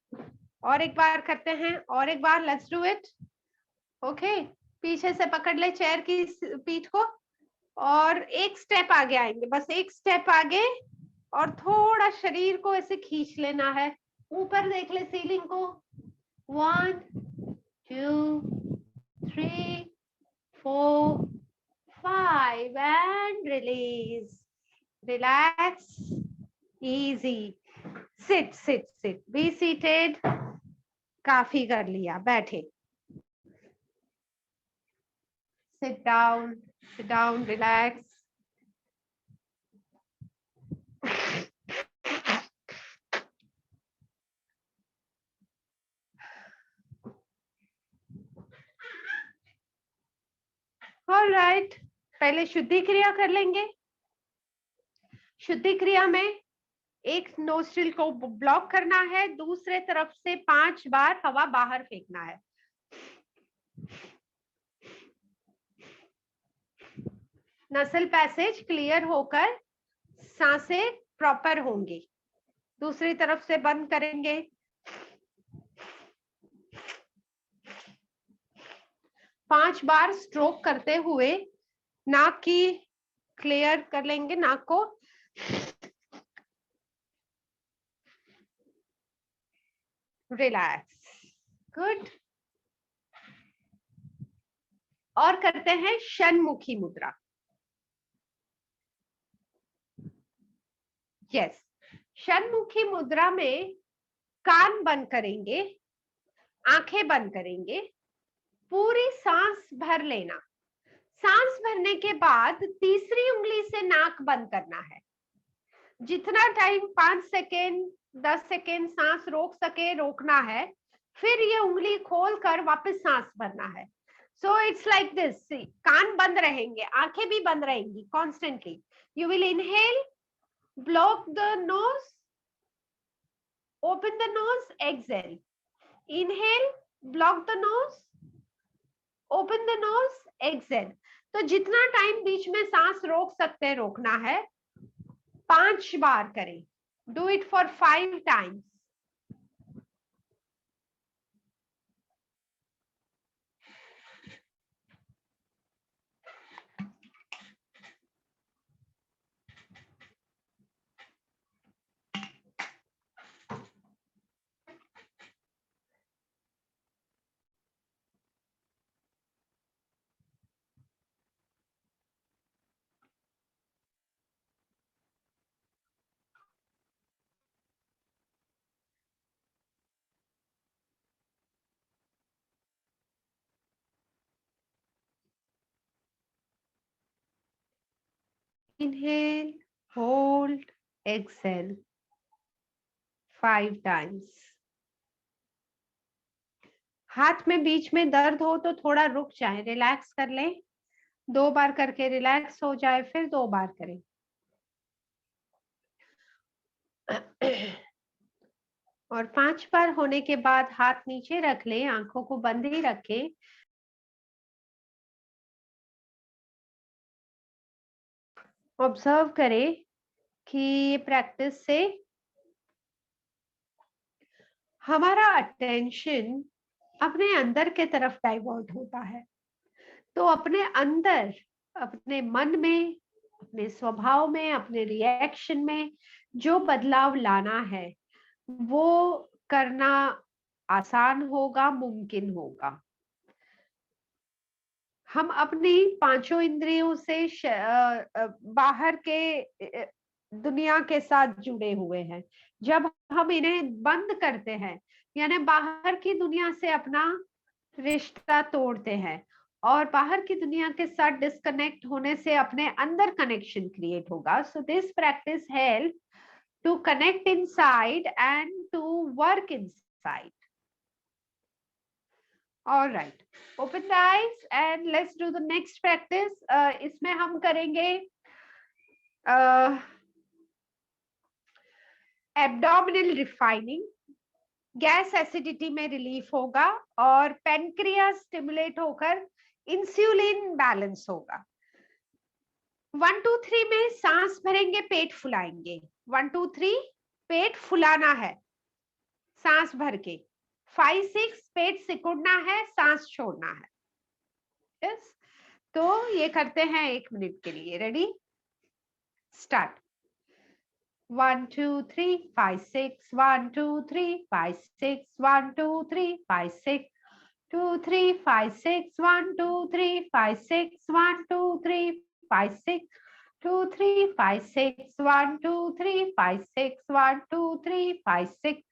और एक बार करते हैं, और एक बार, लेट्स डू इट। ओके, पीछे से पकड़ ले चेयर की पीठ को, और एक स्टेप आगे आएंगे, बस एक स्टेप आगे, और थोड़ा शरीर को ऐसे खींच लेना है, ऊपर देख ले सीलिंग को। 1 2 3 4 5 and release. Relax, easy. Sit. Be seated. काफी कर लिया, बैठे। Sit down, relax. All right, पहले शुद्धि क्रिया कर लेंगे। शुद्धि क्रिया में एक नोस्ट्रिल को ब्लॉक करना है, दूसरे तरफ से 5 बार हवा बाहर फेंकना है। नसल पैसेज क्लियर होकर सांसें प्रॉपर होंगी। दूसरी तरफ से बंद करेंगे। 5 बार स्ट्रोक करते हुए नाक की क्लियर कर लेंगे, नाक को। Relax, good. और करते हैं षण्मुखी मुद्रा। यस, षण्मुखी मुद्रा में कान बंद करेंगे, आंखें बंद करेंगे, पूरी सांस भर लेना। सांस भरने के बाद तीसरी उंगली से नाक बंद करना है। जितना टाइम 5 सेकेंड 10 सेकेंड सांस रोक सके रोकना है, फिर ये उंगली खोलकर वापस सांस भरना है। सो इट्स लाइक दिस, कान बंद रहेंगे, आंखें भी बंद रहेंगी constantly. You will inhale, block the nose, open the nose, exhale. Inhale, block the nose, open the nose, exhale. तो जितना टाइम बीच में सांस रोक सकते हैं रोकना है, 5 बार करें। Do it for 5 times. Inhale, hold, exhale 5 times. हाथ में बीच में दर्द हो तो थोड़ा रुक जाए, रिलैक्स कर लें. 2 बार करके रिलैक्स हो जाए, फिर 2 बार करें. और 5 बार होने के बाद हाथ नीचे रख लें, आंखों को बंद ही रखें. ऑब्जर्व करें कि ये प्रैक्टिस से हमारा अटेंशन अपने अंदर के तरफ डाइवर्ट होता है. तो अपने अंदर, अपने मन में, अपने स्वभाव में, अपने रिएक्शन में जो बदलाव लाना है वो करना आसान होगा, मुमकिन होगा. हम अपनी 5 इंद्रियों से बाहर के दुनिया के साथ जुड़े हुए हैं. जब हम इन्हें बंद करते हैं, यानी बाहर की दुनिया से अपना रिश्ता तोड़ते हैं और बाहर की दुनिया के साथ डिस्कनेक्ट होने से अपने अंदर कनेक्शन क्रिएट होगा. So this practice help to connect inside and to work inside. All right, open the eyes and let's do the next practice. इसमें हम करेंगे abdominal refining. गैस एसिडिटी में रिलीफ होगा और पेनक्रियास स्टिमुलेट होकर insulin balance होगा. 1 2 3 में सांस भरेंगे, पेट फुलाएंगे. 1 2 3 पेट फुलाना है सांस भर के. 5 6 पेट सिकुड़ना है, सांस छोड़ना है. यस, तो ये करते हैं 1 मिनट के लिए. Ready, start. 1 2 3 5 6 1 2 3 5 6 1 2 3 5 6 2 3 5 6 1 2 3 5 6 1 2 3 5 6 2 3 5 6 1 2 3 5 6 1 2 3 5 6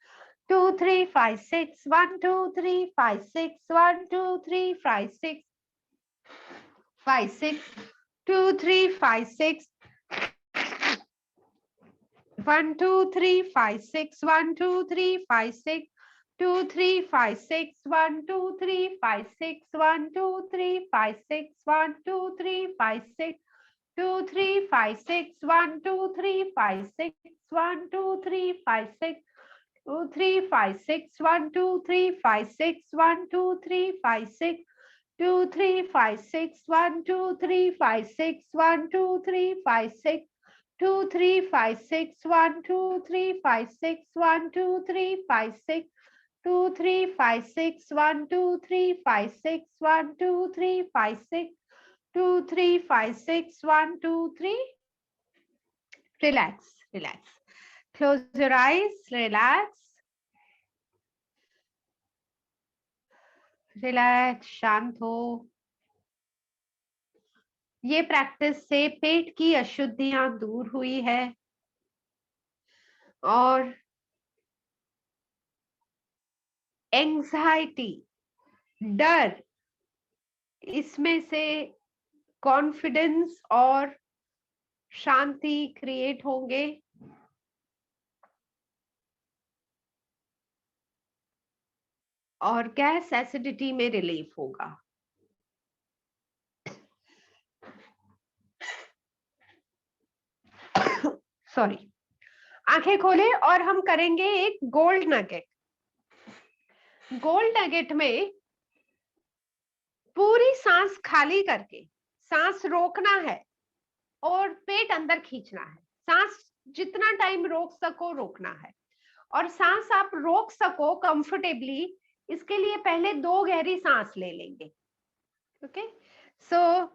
2 3 5 6 1 2 3 5 6 1 2 3 5 6 5 6 2 3 5 6 1 2 3 5 6 1 2 3 5 6 2 3 5 6 1 2 3 5 6 1 2 3 5 6 1 2 3 5 6 2 3 5 6 1 2 3 5 6 1 2 3 5 6 2 3 5 6 1 2 3 5 6 1 2 3 5 6 2 3 5 6 1 2 3 5 6 1 2 3 5 6 2 3 5 6 1 2 3 5 6 1 2 3 5 6 2 3 5 6 1 2 3 5 6 1 2 3 5 6 2 3 5 6 1 2 3. Relax, relax. Close your eyes, relax. Relax, शांत हो. ये प्रैक्टिस से पेट की अशुद्धियां दूर हुई है और एंजाइटी, डर, इसमें से कॉन्फिडेंस और शांति क्रिएट होंगे. और गैस एसिडिटी में रिलीफ होगा. सॉरी. आंखें खोलें और हम करेंगे एक गोल्ड नगेट. गोल्ड नगेट में पूरी सांस खाली करके सांस रोकना है और पेट अंदर खींचना है. सांस जितना टाइम रोक सको रोकना है. और सांस आप रोक सको कंफर्टेबली, इसके लिए पहले 2 गहरी सांस ले लेंगे. ओके, सो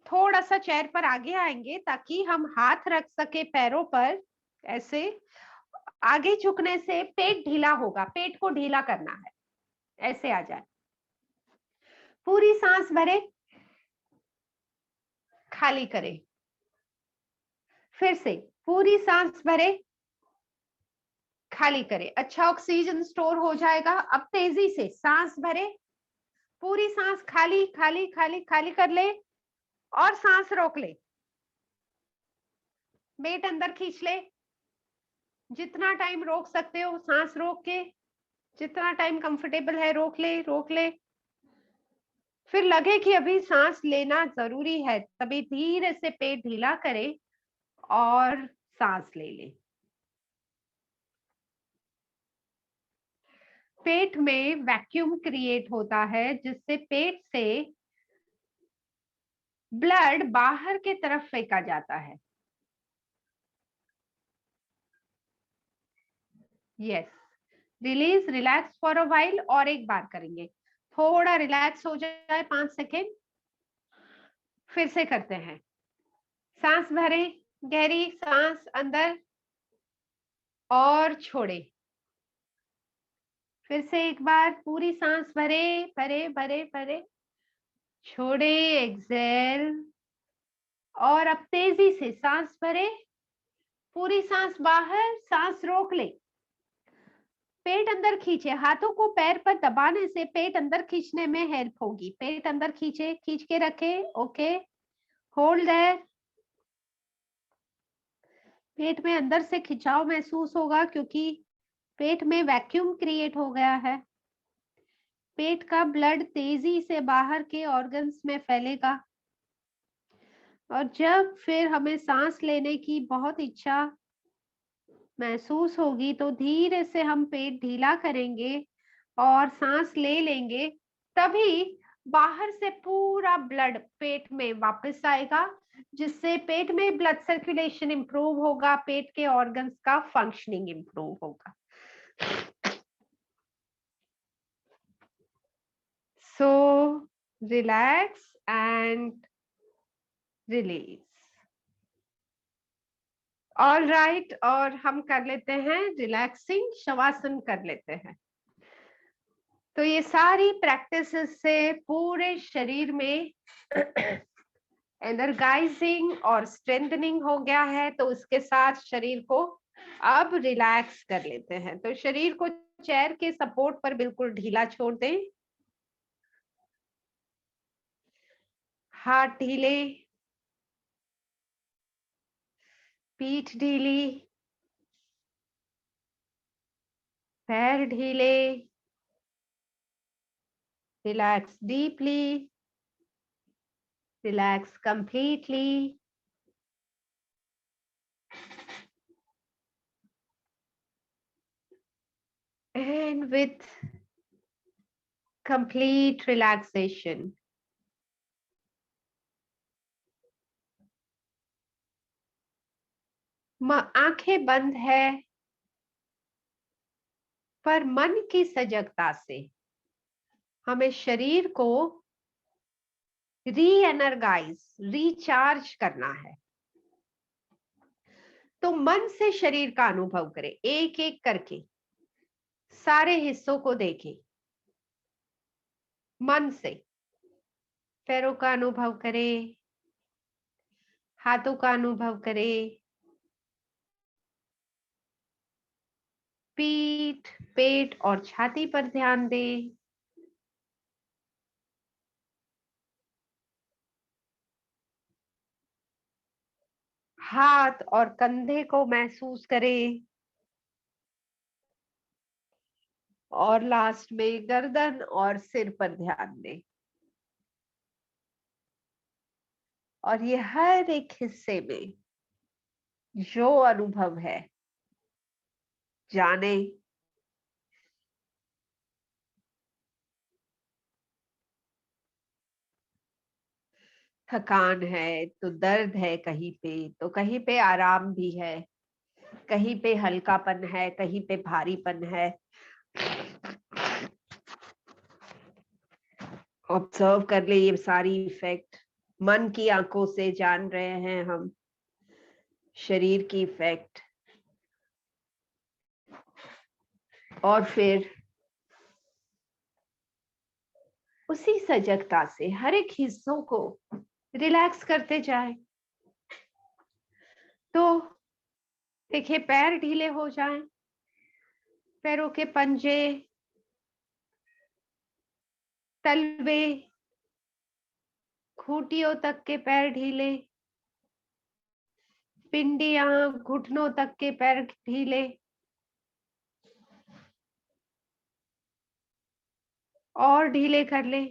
थोड़ा सा चेयर पर आगे आएंगे ताकि हम हाथ रख सके पैरों पर. ऐसे आगे झुकने से पेट ढीला होगा, पेट को ढीला करना है. ऐसे आ जाए. पूरी सांस भरे, खाली करें. फिर से पूरी सांस भरे, खाली करें. अच्छा ऑक्सीजन स्टोर हो जाएगा. अब तेजी से सांस भरे, पूरी सांस खाली खाली खाली खाली कर ले और सांस रोक ले. पेट अंदर खींच ले, जितना टाइम रोक सकते हो सांस रोक के, जितना टाइम कंफर्टेबल है रोक ले रोक ले। फिर लगे कि अभी सांस लेना जरूरी है, तभी धीरे से पेट ढीला करे और सांस ले ले। पेट में वैक्यूम क्रिएट होता है, जिससे पेट से ब्लड बाहर के तरफ फेंका जाता है। Yes, release, relax for a while, और एक बार करेंगे, थोड़ा रिलैक्स हो जाए 5 सेकेंड, फिर से करते हैं। सांस भरे, गहरी सांस अंदर और छोड़े। फिर से एक बार पूरी सांस भरे भरे भरे भरे, छोड़े, एक्सेल। और अब तेजी से सांस भरे, पूरी सांस बाहर, सांस रोक ले, पेट अंदर खींचे, हाथों को पैर पर दबाने से पेट अंदर खींचने में हेल्प होगी। पेट अंदर खींचे, खींच के रखे, ओके, होल्ड देयर। पेट में अंदर से खिंचाव महसूस होगा क्योंकि पेट में वैक्यूम क्रिएट हो गया है। पेट का ब्लड तेजी से बाहर के ऑर्गन्स में फैलेगा, और जब फिर हमें सांस लेने की बहुत इच्छा महसूस होगी तो धीरे से हम पेट ढीला करेंगे और सांस ले लेंगे। तभी बाहर से पूरा ब्लड पेट में वापस आएगा, जिससे पेट में ब्लड सर्कुलेशन इंप्रूव होगा, पेट के ऑर्गन्स का फंक्शनिंग इंप्रूव होगा। So relax and release. All right, और हम कर लेते हैं रिलैक्सिंग शवासन कर लेते हैं। तो ये सारी प्रैक्टिस से पूरे शरीर में एनर्जाइजिंग और स्ट्रेंथनिंग हो गया है। तो उसके साथ शरीर को अब रिलैक्स कर लेते हैं। तो शरीर को चेयर के सपोर्ट पर बिल्कुल ढीला छोड़ दें, हाथ ढीले, पीठ ढीली, पैर ढीले, relax deeply, relax completely. And with complete relaxation, आंखें बंद है, पर मन की सजगता से हमें शरीर को री एनर्गाइज, रिचार्ज करना है। तो मन से शरीर का अनुभव करें, एक एक करके सारे हिस्सों को देखें। मन से पैरों का अनुभव करें, हाथों का अनुभव करें, पीठ, पेट और छाती पर ध्यान दें। हाथ और कंधे को महसूस करें, और लास्ट में गर्दन और सिर पर ध्यान दें। और ये हर एक हिस्से में जो अनुभव है जाने। थकान है तो दर्द है कहीं पे, तो कहीं पे आराम भी है, कहीं पे हल्कापन है, कहीं पे भारीपन है। ऑब्जर्व कर ले ये सारी इफेक्ट। मन की आंखों से जान रहे हैं हम शरीर की इफेक्ट। और फिर उसी सजगता से हर एक हिस्सों को रिलैक्स करते जाए। तो देखिए, पैर ढीले हो जाएं, पैरों के पंजे, तलवे, घुटियों तक के पैर ढीले, पिंडियां, घुटनों तक के पैर ढीले, और ढीले कर ले।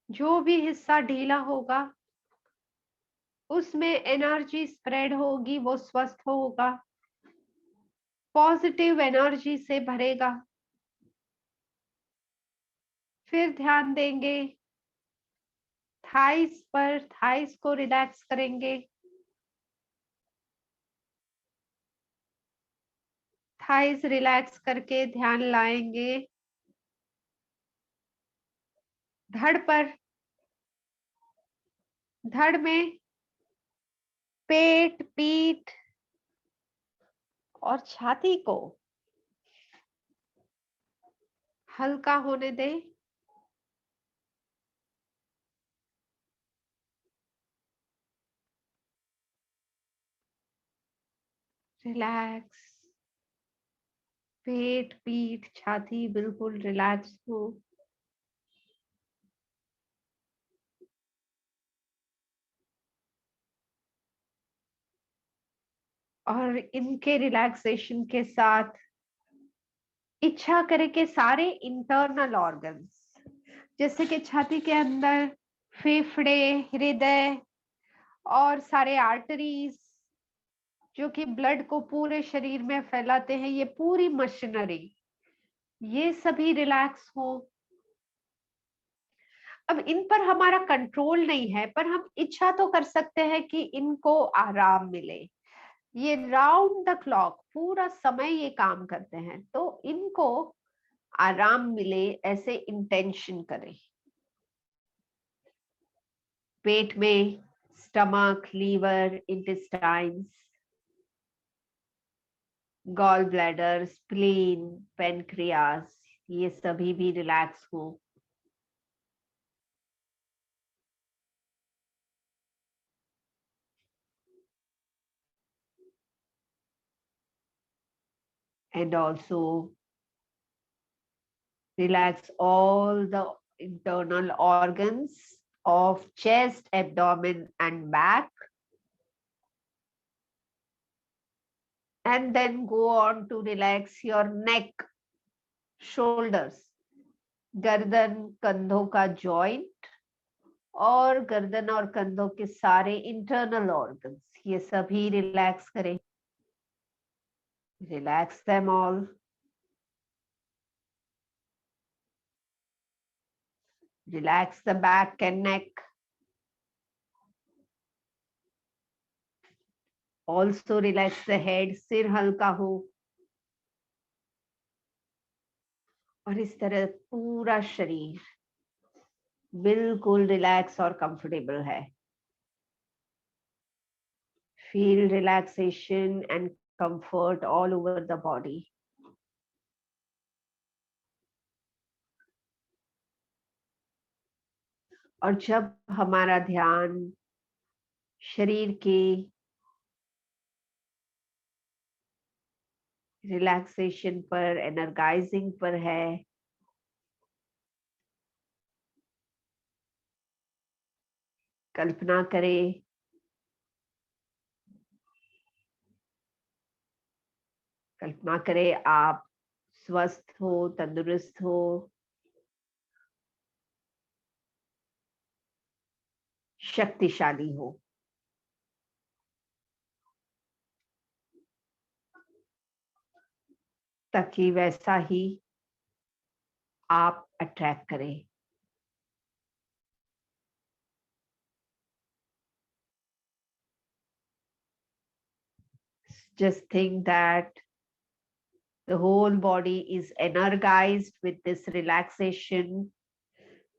जो भी हिस्सा ढीला होगा उसमें एनर्जी स्प्रेड होगी, वो स्वस्थ होगा, पॉजिटिव एनर्जी से भरेगा। फिर ध्यान देंगे थाइस पर, थाइस को रिलैक्स करेंगे। थाइस रिलैक्स करके ध्यान लाएंगे धड़ पर। धड़ में पेट, पीठ और छाती को हल्का होने दें। रिलैक्स, पेट, पीठ, छाती बिल्कुल रिलैक्स हो। और इनके रिलैक्सेशन के साथ इच्छा करें कि सारे इंटरनल ऑर्गन्स, जैसे कि छाती के अंदर फेफड़े, हृदय और सारे आर्टरीज जो कि ब्लड को पूरे शरीर में फैलाते हैं, ये पूरी मशीनरी, ये सभी रिलैक्स हो। अब इन पर हमारा कंट्रोल नहीं है, पर हम इच्छा तो कर सकते हैं कि इनको आराम मिले। ये राउंड द क्लॉक पूरा समय ये काम करते हैं, तो इनको आराम मिले ऐसे इंटेंशन करें। पेट में stomach, liver, intestines, gall bladder, spleen, pancreas, ये सभी भी रिलैक्स हो। And also relax all the internal organs of chest, abdomen, and back. And then go on to relax your neck, shoulders, गर्दन, कंधों का जॉइंट और गर्दन और कंधों के सारे इंटरनल ऑर्गन्स, ये सभी रिलैक्स करें। Relax them all. Relax the back and neck. Also relax the head, सिर हल्का हो। और इस तरह पूरा शरीर बिल्कुल रिलैक्स और कंफर्टेबल है। Feel relaxation and comfort all over the body. और जब हमारा ध्यान शरीर के रिलैक्सेशन पर, एनर्गाइजिंग पर है, कल्पना करें आप स्वस्थ हो, तंदुरुस्त हो, शक्तिशाली हो। ताकि वैसा ही आप अट्रैक्ट करें। Just think that the whole body is energized with this relaxation.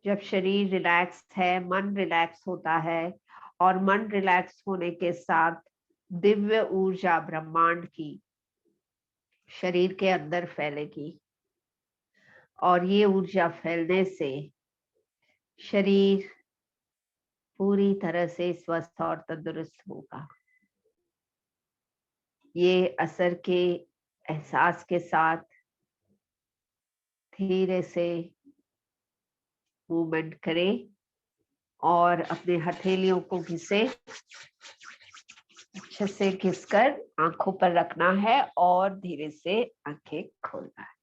जब शरीर रिलैक्स है, मन रिलैक्स होता है, और मन रिलैक्स होने के साथ दिव्य ऊर्जा ब्रह्मांड की शरीर के अंदर फैलेगी, और ये ऊर्जा फैलने से शरीर पूरी तरह से स्वस्थ और तंदुरुस्त होगा। ये असर के एहसास के साथ धीरे से मूवमेंट करें और अपने हथेलियों को घिसे। अच्छे से घिसकर आंखों पर रखना है और धीरे से आंखें खोलना है।